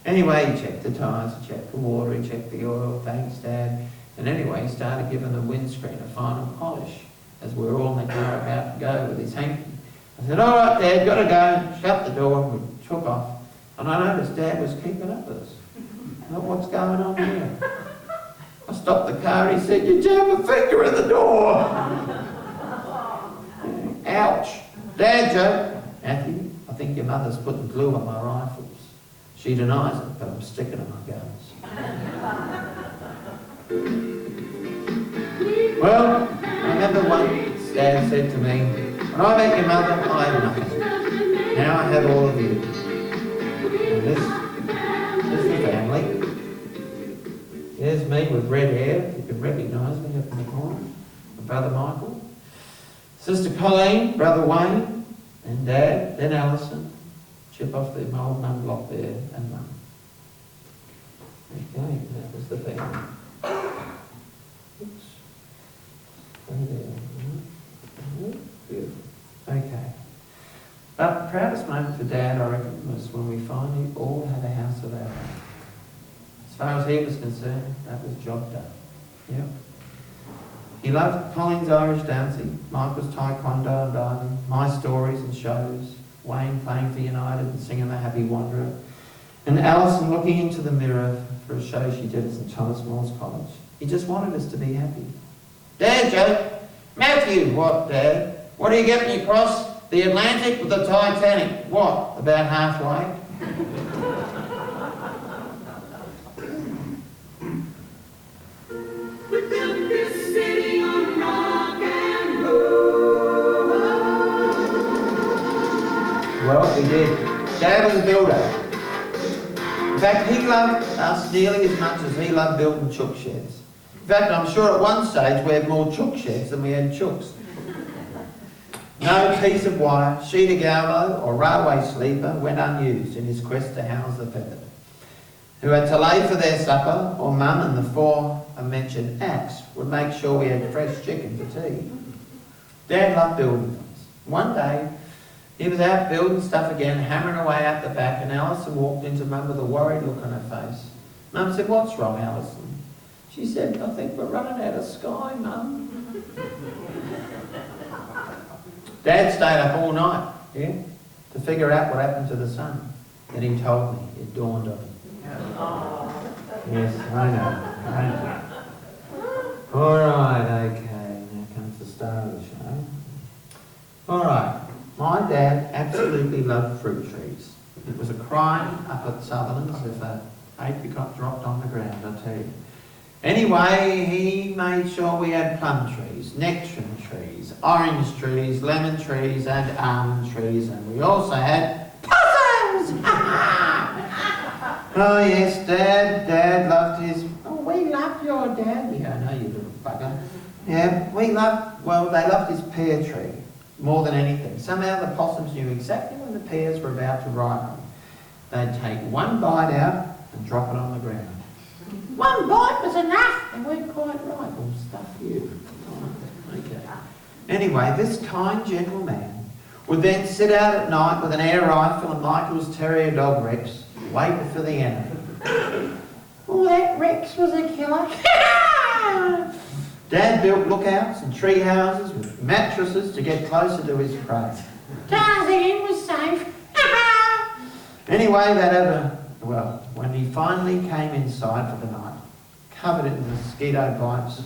Anyway, he checked the tyres, he checked the water, he checked the oil, "Thanks, Dad." And anyway, he started giving the windscreen a final polish as we were all in the car about to go with his hanky. I said, "All right, Dad, got to go." Shut the door, and we took off. And I noticed Dad was keeping up with us. I thought, what's going on here? I stopped the car, he said, "You jammed a finger in the door." Ouch. Dad joke, "Matthew, I think your mother's putting glue on my rifles. She denies it, but I'm sticking to my guns." Well, I remember once Dad said to me, "When I met your mother, I had nothing. Now I have all of you." And this is the family. There's me with red hair. You can recognise me up in the corner. My brother Michael. Sister Colleen, brother Wayne, and Dad, then Alison. Chip off the old mum block there, and Mum. Okay, that was the family. Oops. Stay there. Good. Okay. But the proudest moment for Dad, I reckon, was when we finally all had a house of our own. As far as he was concerned, that was job done. Yep. He loved Colleen's Irish dancing, Michael's taekwondo and diving, my stories and shows, Wayne playing for United and singing The Happy Wanderer, and Alison looking into the mirror for a show she did at St Thomas More College. He just wanted us to be happy. Dad joke, "Matthew." "What, Dad? What are you getting across the Atlantic with the Titanic?" "What, about halfway?" Well, we did. Dad was a builder. In fact, he loved us nearly as much as he loved building chook sheds. In fact, I'm sure at one stage we had more chook sheds than we had chooks. No piece of wire, sheet of galvo or railway sleeper went unused in his quest to house the feathered, who had to lay for their supper, or Mum and the aforementioned axe would make sure we had fresh chicken for tea. Dad loved building things. One day, he was out building stuff again, hammering away out the back, and Alison walked into Mum with a worried look on her face. Mum said, "What's wrong, Alison?" She said, "I think we're running out of sky, Mum." Dad stayed up all night, to figure out what happened to the sun. Then he told me, it dawned on him. Yes, I know. All right, okay, now comes the star of the show. All right. My dad absolutely loved fruit trees. It was a crime up at Sutherland's if an apricot dropped on the ground, I tell you. Anyway, he made sure we had plum trees, nectarine trees, orange trees, lemon trees and almond trees, and we also had possums! Oh yes, Dad loved his... Oh, we loved your Dad. You go, no, you little bugger. Yeah, they loved his pear tree more than anything. Somehow the possums knew exactly when the pears were about to ripen. They'd take one bite out and drop it on the ground. One bite was enough. They weren't quite right. Well, stuff you. Okay. Anyway, this kind gentleman would then sit out at night with an air rifle and Michael's terrier dog Rex, waiting for the enemy. Oh, that Rex was a killer. Dad built lookouts and tree houses with mattresses to get closer to his prey. Tarzan was safe. Anyway, when he finally came inside for the night, covered in mosquito bites,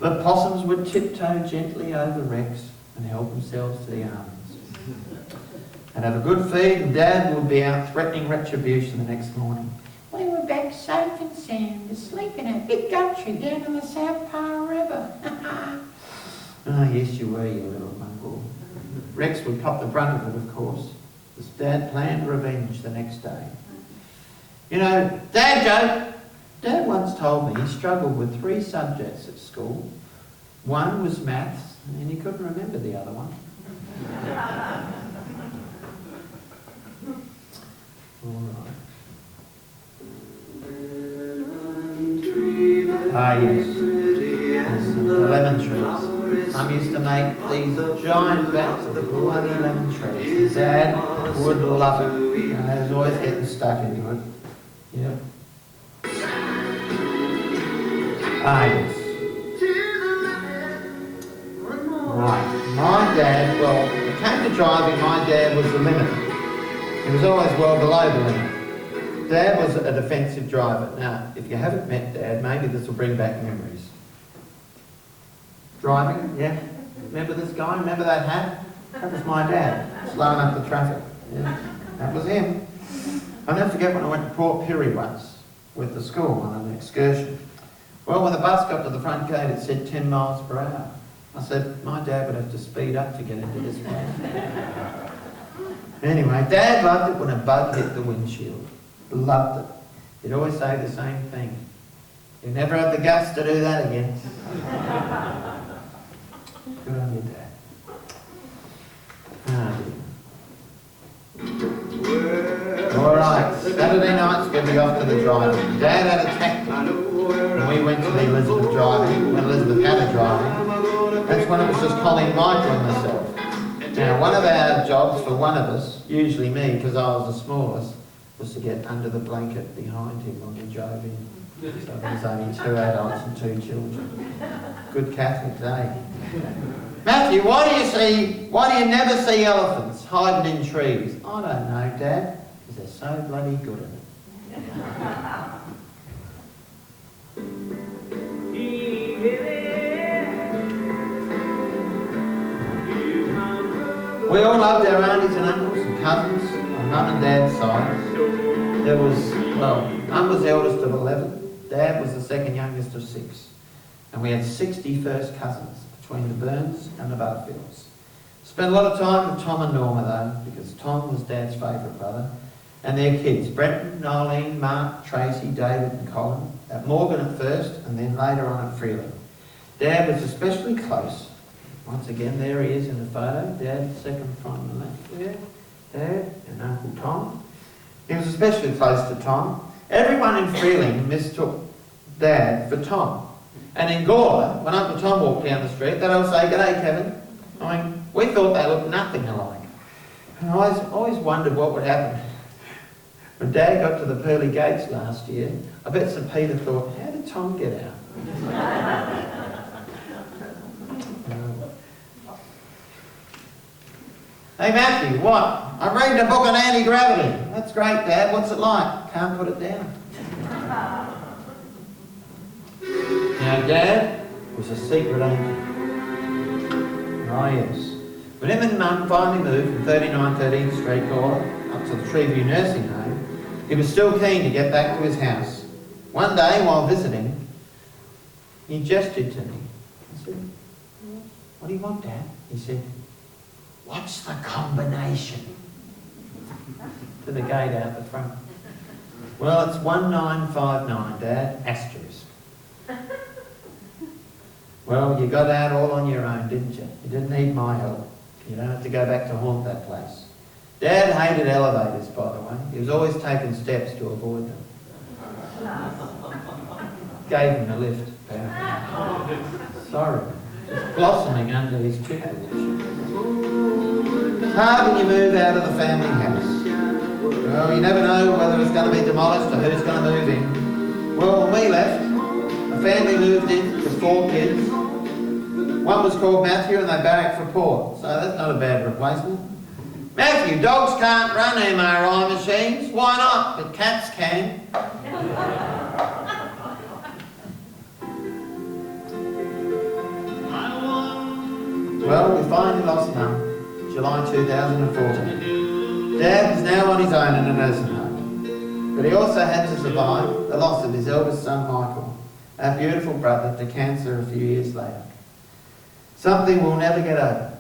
the possums would tiptoe gently over Rex and help themselves to the almonds. And have a good feed, and Dad would be out threatening retribution the next morning. We were back safe and sound, asleep in a big gum tree down in the South Par River. Oh, yes, you were, you little mongrel. Rex would cop the brunt of it, of course, as Dad planned revenge the next day. You know, Dad once told me he struggled with 3 subjects at school. One was maths, and he couldn't remember the other one. All right. Ah, yes. The lemon trees. Mum used to make these giant bats of bloody lemon trees. Dad would love it. You know, he was always getting stuck into it. Yep. Ah, yes. Right. My dad, well, when it came to driving, my dad was the limit. He was always well below the limit. Dad was a defensive driver. Now, if you haven't met Dad, maybe this will bring back memories. Driving, yeah? Remember this guy? Remember that hat? That was my dad, slowing up the traffic. Yeah, that was him. I'll never forget when I went to Port Pirie once with the school on an excursion. Well, when the bus got to the front gate, it said 10 miles per hour. I said, my dad would have to speed up to get into this place. Anyway, Dad loved it when a bug hit the windshield. Loved it. He'd always say the same thing. You never have the guts to do that again. Good on you, Dad. All right, Saturday night's going to be off to the driving. Dad had a tactic, and we went to the Elizabeth driving. When Elizabeth had a driving, that's when it was just Colin, Michael and myself. Now, one of our jobs for one of us, usually me because I was the smallest, was to get under the blanket behind him when we drove in. So there was only 2 adults and 2 children. Good Catholic day. Matthew, why do you never see elephants hiding in trees? I don't know, Dad, because they're so bloody good at it. We all loved our aunties and uncles and cousins on Mum and Dad's side. There was, Mum was the eldest of 11, Dad was the second youngest of 6. And we had 60 first cousins between the Burns and the Butterfields. Spent a lot of time with Tom and Norma though, because Tom was Dad's favourite brother. And their kids, Brenton, Nolene, Mark, Tracy, David and Colin, at Morgan at first and then later on at Freeling. Dad was especially close. Once again, there he is in the photo. Dad, second from the left there. Dad and Uncle Tom. He was especially close to Tom. Everyone in Freeling mistook Dad for Tom. And in Gawler, when Uncle Tom walked down the street, they'd all say, "G'day, Kevin." I mean, we thought they looked nothing alike. And I always wondered what would happen. When Dad got to the pearly gates last year, I bet St. Peter thought, how did Tom get out? Hey Matthew, what? I'm reading a book on anti-gravity. That's great, Dad. What's it like? Can't put it down. Now, Dad was a secret agent. Oh, yes. When him and Mum finally moved from 39 13th Street, Gawler, up to the Treeview nursing home, he was still keen to get back to his house. One day, while visiting, he gestured to me. I said, "What do you want, Dad?" He said, "What's the combination?" To the gate out the front. Well, it's 1959, Dad, asterisk. Well, you got out all on your own, didn't you? You didn't need my help. You don't have to go back to haunt that place. Dad hated elevators, by the way. He was always taking steps to avoid them. Gave him a lift, apparently. Sorry, just blossoming under his tutelage. It's hard when you move out of the family house. Well, you never know whether it's going to be demolished or who's going to move in. Well, when we left, the family moved in with 4 kids. One was called Matthew and they barracked for Port, so that's not a bad replacement. Matthew, dogs can't run MRI machines. Why not? But cats can. Well, we finally lost Mum, July 2014. Dad is now on his own in a nursing home. But he also had to survive the loss of his eldest son, Michael, our beautiful brother, to cancer a few years later. Something we'll never get over,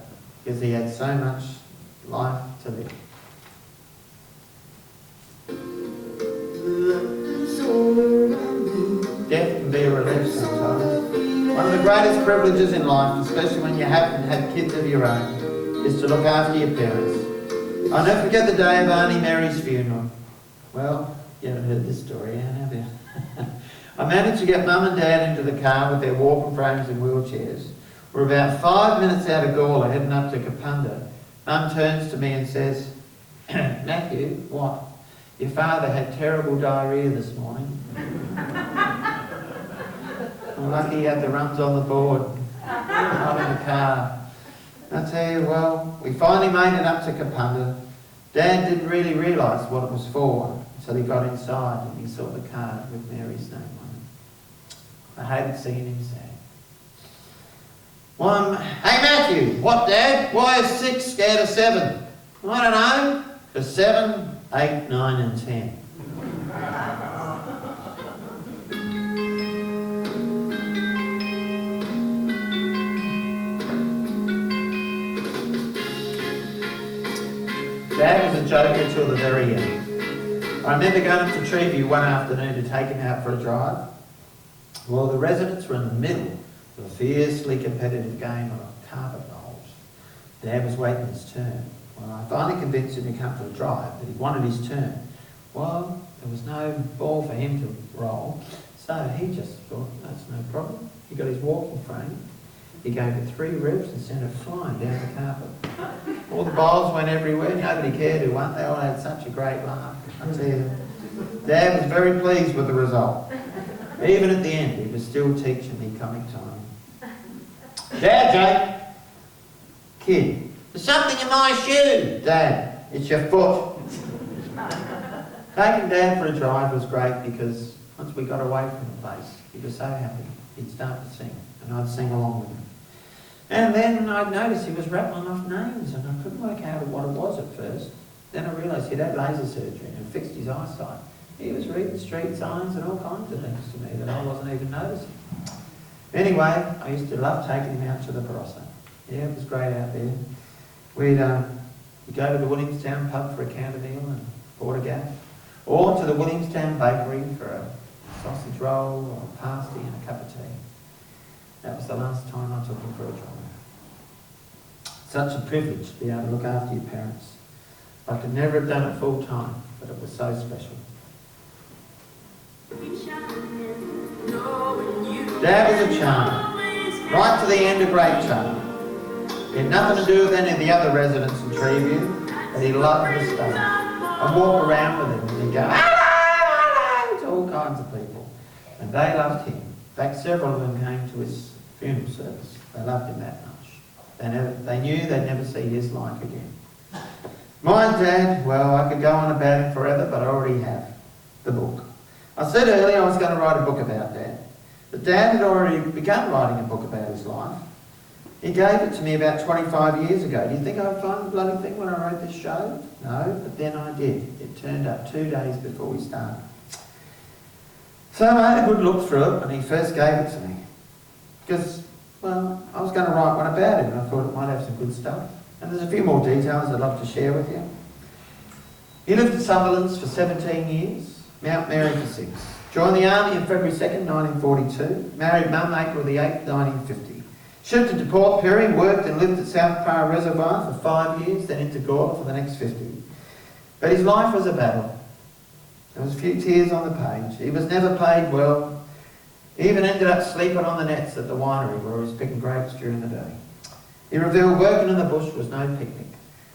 because he had so much life to live. Death can be a relief sometimes. One of the greatest privileges in life, especially when you haven't had kids of your own, is to look after your parents. I'll never forget the day of Auntie Mary's funeral. Well, you haven't heard this story, Anne, have you? I managed to get Mum and Dad into the car with their walking frames and wheelchairs. We're about 5 minutes out of Gawler, heading up to Kapunda. Mum turns to me and says, Matthew, what? Your father had terrible diarrhoea this morning. I'm lucky he had the runs on the board, not in the car. I tell you, well, we finally made it up to Kapunda. Dad didn't really realise what it was for until he got inside and he saw the card with Mary's name on it. I hated seeing him sad. Well, hey Matthew, what Dad? Why is 6 scared of 7? I don't know. Because 7, 8, 9 and 10. Dad was a joker till the very end. I remember going up to Treeview one afternoon to take him out for a drive. Well, the residents were in the middle of a fiercely competitive game of carpet bowls. Dad was waiting his turn. Well, I finally convinced him to come for a drive, but he wanted his turn. Well, there was no ball for him to roll, so he just thought, that's no problem. He got his walking frame. He gave it 3 revs and sent it flying down the carpet. All the bowls went everywhere. Nobody cared who won. They all had such a great laugh. I tell you, Dad was very pleased with the result. Even at the end, he was still teaching me comic time. Dad, Jake. Kid, there's something in my shoe. Dad, it's your foot. Taking Dad for a drive was great because once we got away from the place, he was so happy. He'd start to sing, and I'd sing along with him. And then I'd noticed he was rattling off names, and I couldn't work out what it was at first. Then I realised he'd had laser surgery and fixed his eyesight. He was reading street signs and all kinds of things to me that I wasn't even noticing. Anyway, I used to love taking him out to the Barossa. Yeah, it was great out there. We'd go to the Williamstown pub for a counter meal and porter or to the Williamstown bakery for a sausage roll or a pasty and a cup of tea. That was the last time I took him for a drive. Such a privilege to be able to look after your parents. I could never have done it full time, but it was so special. Dad was a charmer. Right to the end, a great charmer. He had nothing to do with any of the other residents in Treeview, but he loved to stay. I'd walk around with him and he'd go, hello, to all kinds of people. And they loved him. In fact, several of them came to his funeral service. They loved him that much. They knew they'd never see his like again. My dad, well, I could go on about him forever, but I already have. The book. I said earlier I was going to write a book about Dad. But Dad had already begun writing a book about his life. He gave it to me about 25 years ago. Do you think I'd find the bloody thing when I wrote this show? No, but then I did. It turned up 2 days before we started. So I had a good look through it when he first gave it to me. Because, well, I was going to write one about him and I thought it might have some good stuff. And there's a few more details I'd love to share with you. He lived at Sutherland's for 17 years. Mount Mary for 6. Joined the army on February 2nd, 1942. Married Mum April the 8th, 1950. Shifted to Port Pirie, worked and lived at South Parr Reservoir for 5 years, then into Gawler for the next 50. But his life was a battle. There was a few tears on the page. He was never paid well. He even ended up sleeping on the nets at the winery where he was picking grapes during the day. He revealed working in the bush was no picnic.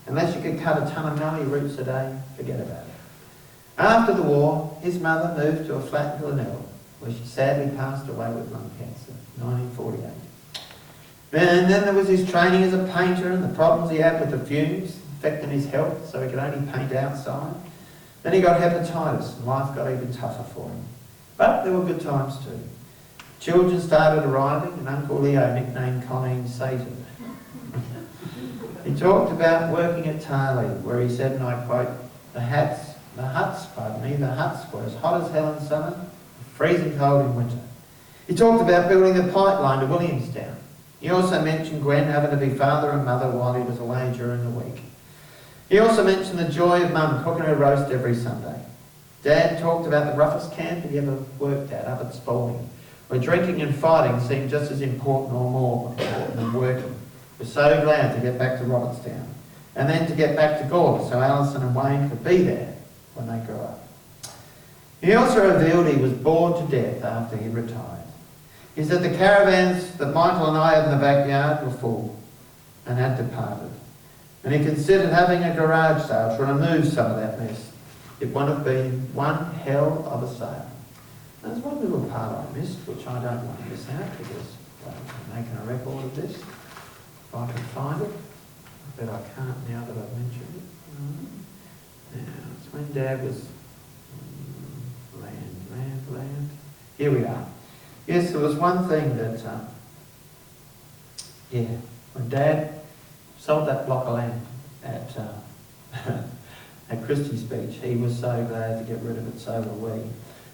Unless you could cut a ton of mallee roots a day, forget about it. After the war, his mother moved to a flat in Glenelg, where she sadly passed away with lung cancer, 1948. And then there was his training as a painter and the problems he had with the fumes affecting his health, so he could only paint outside. Then he got hepatitis and life got even tougher for him. But there were good times too. Children started arriving and Uncle Leo nicknamed Colleen Satan. He talked about working at Tarlee, where he said, and I quote, the huts were as hot as hell in summer, freezing cold in winter. He talked about building a pipeline to Williamstown. He also mentioned Gwen having to be father and mother while he was away during the week. He also mentioned the joy of Mum cooking her roast every Sunday. Dad talked about the roughest camp he ever worked at up at Spalding, where drinking and fighting seemed just as important or more important than working. He was so glad to get back to Robertstown and then to get back to Gawler so Alison and Wayne could be there when they grew up. He also revealed he was bored to death after he retired. He said the caravans that Michael and I had in the backyard were full and had departed. And he considered having a garage sale to remove some of that mess. It would have been one hell of a sale. There's one little part I missed, which I don't want to miss out because I'm making a record of this. If I can find it. But I can't now that I've mentioned it. Now, it's when Dad was... Land. Here we are. Yes, there was one thing that... when Dad sold that block of land at at Christie's Beach, he was so glad to get rid of it, so were we.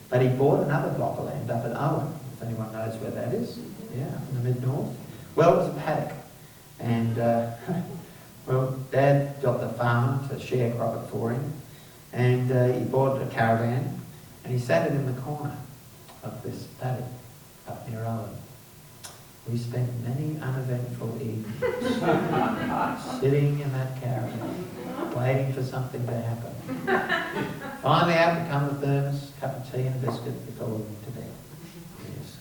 But he bought another block of land up at Owen, if anyone knows where that is. Yeah, in the mid-north. Well, it was a paddock. And, well, Dad got the farm to sharecrop it for him. And he bought a caravan and he sat it in the corner of this paddock up near Owen. We spent many uneventful evenings sitting in that caravan, waiting for something to happen. Finally out would come the thermos, cup of tea and a biscuit before we went to bed. Yes.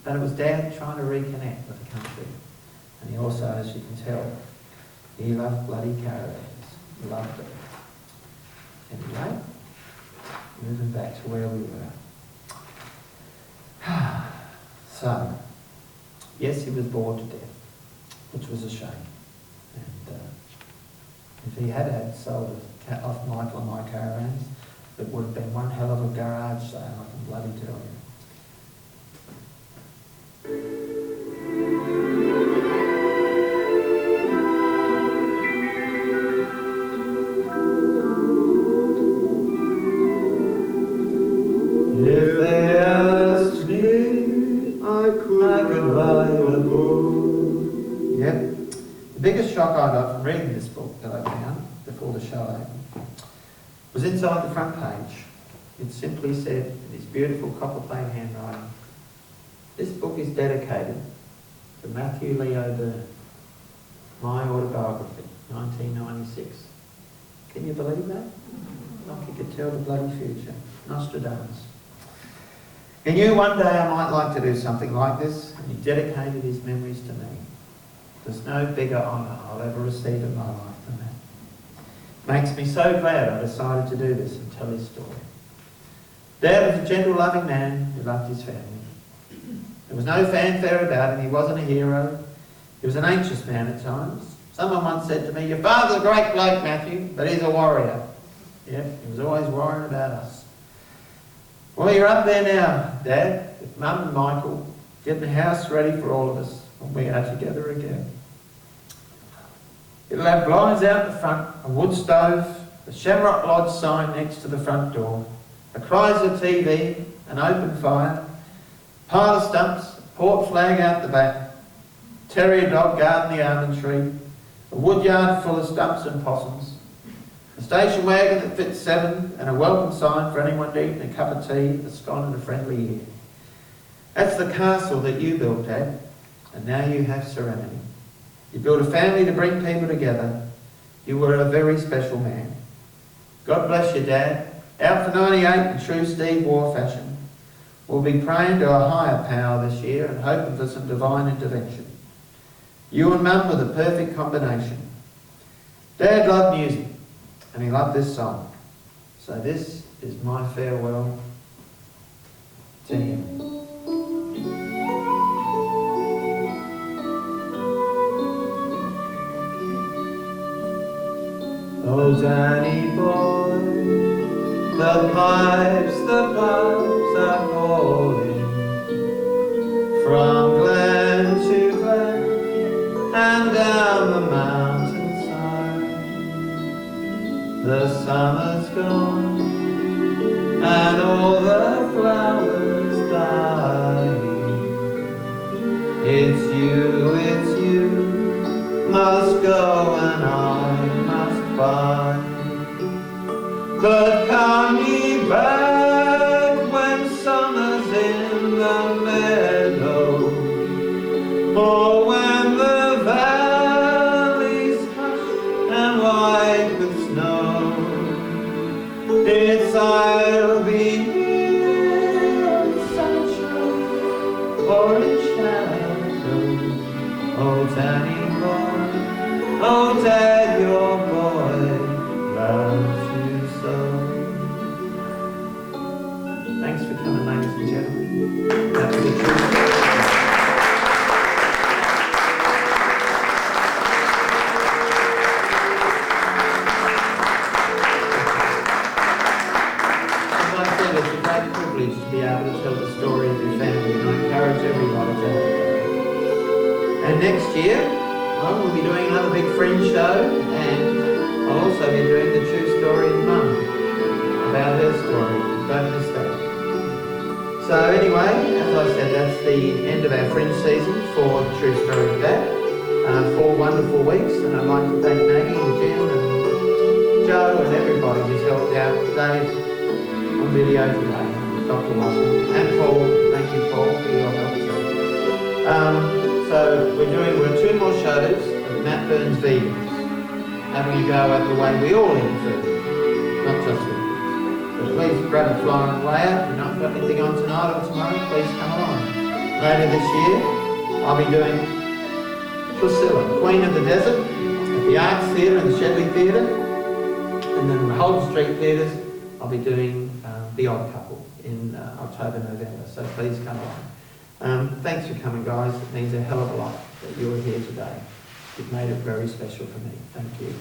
But it was Dad trying to reconnect with the country. And he also, as you can tell, he loved bloody caravans. He loved it. Anyway, moving back to where we were. So, yes, he was bored to death, which was a shame. And if he had sold off Michael and my caravans, it would have been one hell of a garage sale, I can bloody tell you. If they asked me, I could buy a book. Yep. The biggest shock I got from reading this book that I found before the show opened was inside the front page. It simply said, in this beautiful copper-plate handwriting, this book is dedicated to Matthew Leo Byrne, my autobiography, 1996. Can you believe that? Like you could tell the bloody future. Nostradamus. He knew one day I might like to do something like this, and he dedicated his memories to me. There's no bigger honour I'll ever receive in my life than that. Makes me so glad I decided to do this and tell his story. Dad was a gentle, loving man who loved his family. There was no fanfare about him. He wasn't a hero. He was an anxious man at times. Someone once said to me, "Your father's a great bloke, Matthew, but he's a warrior." Yeah, he was always worrying about us. Well, you're up there now, Dad, with Mum and Michael, getting the house ready for all of us when we are together again. It'll have blinds out the front, a wood stove, the Shamrock Lodge sign next to the front door, a Chrysler TV, an open fire, pile of stumps, a port flag out the back, terrier dog guarding the almond tree, a wood yard full of stumps and possums, A station wagon that fits 7 and a welcome sign for anyone needing a cup of tea that's gone in a friendly ear. That's the castle that you built, Dad, and now you have serenity. You built a family to bring people together. You were a very special man. God bless you, Dad. Out for 98 in true Steve War fashion. We'll be praying to a higher power this year and hoping for some divine intervention. You and Mum were the perfect combination. Dad loved music, and he loved this song. So this is my farewell to him. Oh, Danny boy, the pipes are calling from glen to glen and down the mountainside. The summer's gone and all the flowers dying. It's you, must go and I must bide. But come ye back when summer's in the meadow, or when the valleys hush and white with snow. It's I'll be here in sunshine or in shadow. Oh, Danny boy, oh, Dad, your boy loves you so. Thanks for coming, ladies and gentlemen. That was a true story. As I said, it's a great privilege to be able to tell the story of your family, and I encourage everybody to have it. And next year, well, we'll be doing another big Fringe show, and I'll also be doing the true story of Mum, about her story. Don't miss that. So anyway, as I said, that's the end of our Fringe season for the True Story of Dad. 4 wonderful weeks, and I'd like to thank Maggie and Jim and Joe and everybody who's helped out Dave on video today. Dr. Watson and Paul. Thank you, Paul, for your help too. So we're 2 more shows of Matt Burns Vegans, having a go at the way we all eat food, not just food. So please grab a flyer on the way out. If you've not got anything on tonight or tomorrow, please come along. Later this year, I'll be doing Priscilla, Queen of the Desert, at the Arts Theatre and the Shedley Theatre, and then the Holden Street Theatres, I'll be doing The Odd Couple in October, November. So please come along. Thanks for coming, guys. It means a hell of a lot that you're here today. You've made it very special for me. Thank you.